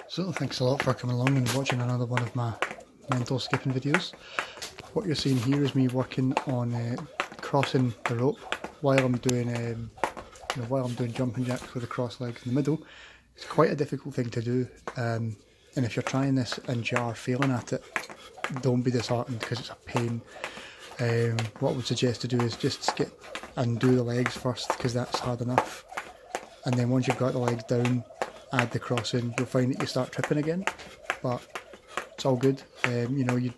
So thanks a lot for coming along and watching another one of my mental skipping videos. What you're seeing here is me working on crossing the rope while I'm doing jumping jacks with the cross legs in the middle. It's quite a difficult thing to do, and if you're trying this and you are failing at it, don't be disheartened because it's a pain. What I would suggest to do is just skip and do the legs first, because that's hard enough, and then once you've got the legs down, add the cross in. You'll find that you start tripping again, but it's all good. You're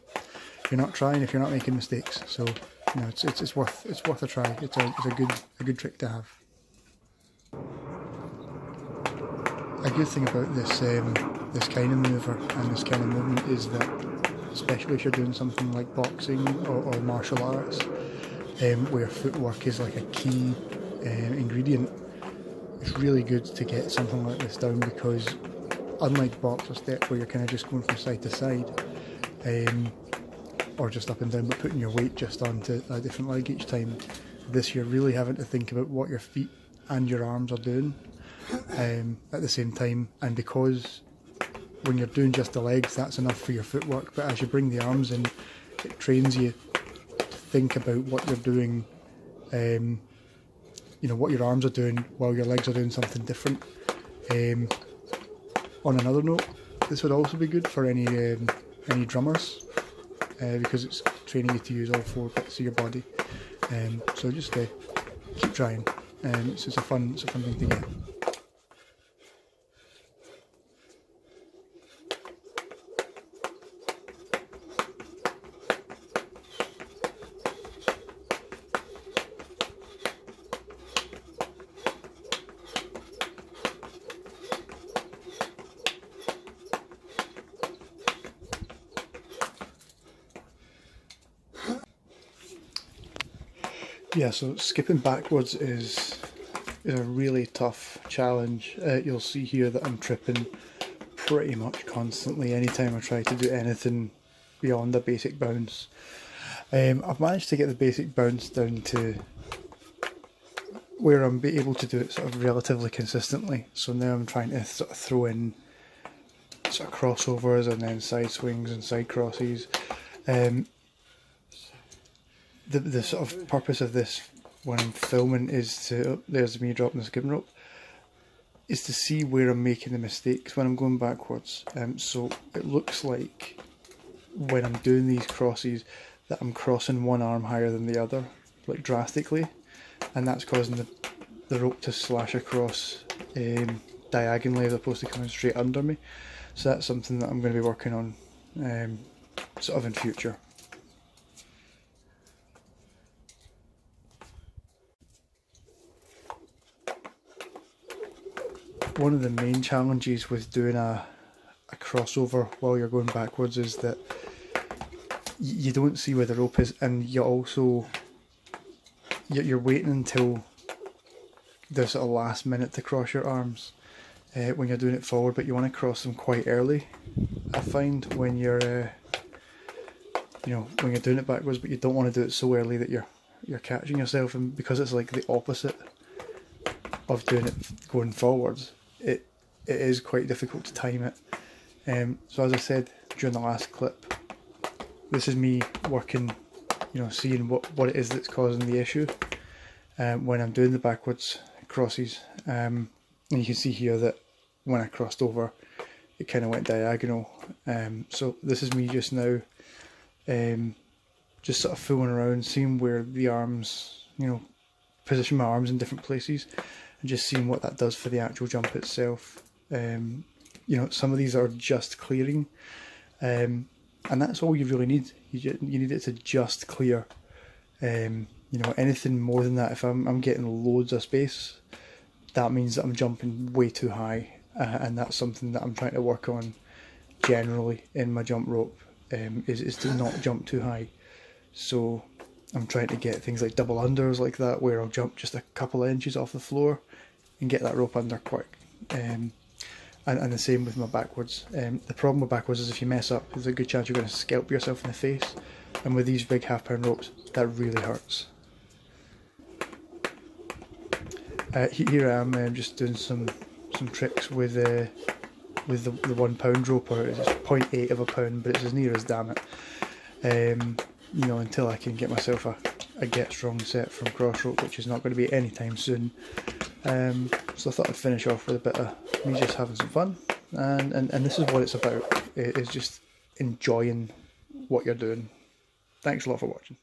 not trying if you're not making mistakes, so it's worth a try. It's a good trick to have. A good thing about this this kind of maneuver and this kind of movement is that, especially if you're doing something like boxing or martial arts, where footwork is like a key ingredient, it's really good to get something like this down, because unlike box or step where you're kind of just going from side to side, or just up and down but putting your weight just onto a different leg each time, this you're really having to think about what your feet and your arms are doing at the same time. And because when you're doing just the legs, that's enough for your footwork, but as you bring the arms in, it trains you to think about what you're doing, what your arms are doing while your legs are doing something different. On another note, this would also be good for any drummers, because it's training you to use all four bits of your body. So just keep trying. It's a fun thing to get. Yeah, so skipping backwards is a really tough challenge. You'll see here that I'm tripping pretty much constantly anytime I try to do anything beyond a basic bounce. I've managed to get the basic bounce down to where I'm able to do it sort of relatively consistently. So now I'm trying to sort of throw in sort of crossovers and then side swings and side crosses. The sort of purpose of this when I'm filming is to, there's me dropping the skipping rope, is to see where I'm making the mistakes when I'm going backwards. So it looks like when I'm doing these crosses that I'm crossing one arm higher than the other, like drastically, and that's causing the rope to slash across diagonally as opposed to coming straight under me. So that's something that I'm going to be working on sort of in future. One of the main challenges with doing a crossover while you're going backwards is that you don't see where the rope is, and you're waiting until the sort of last minute to cross your arms when you're doing it forward, but you want to cross them quite early. I find when you're when you're doing it backwards, but you don't want to do it so early that you're catching yourself, and because it's like the opposite of doing it going forwards, it is quite difficult to time it. So as I said during the last clip, this is me working, seeing what it is that's causing the issue when I'm doing the backwards crosses. And you can see here that when I crossed over, it kind of went diagonal. So this is me just now just sort of fooling around, seeing where the arms, position my arms in different places, and just seeing what that does for the actual jump itself. Some of these are just clearing, and that's all you really need. You need it to just clear. Anything more than that, if I'm getting loads of space, that means that I'm jumping way too high, and that's something that I'm trying to work on generally in my jump rope, is to not jump too high. So I'm trying to get things like double unders like that, where I'll jump just a couple of inches off the floor and get that rope under quick. And the same with my backwards. The problem with backwards is if you mess up, there's a good chance you're going to scalp yourself in the face, and with these big half-pound ropes, that really hurts. Here I am just doing some tricks with with the £1 rope, or it's 0.8 of a pound, but it's as near as, damn it. You know, until I can get myself a Get Strong set from Cross Rope, which is not going to be anytime soon. So I thought I'd finish off with a bit of me just having some fun, and this is what it's about. It's just enjoying what you're doing. Thanks a lot for watching.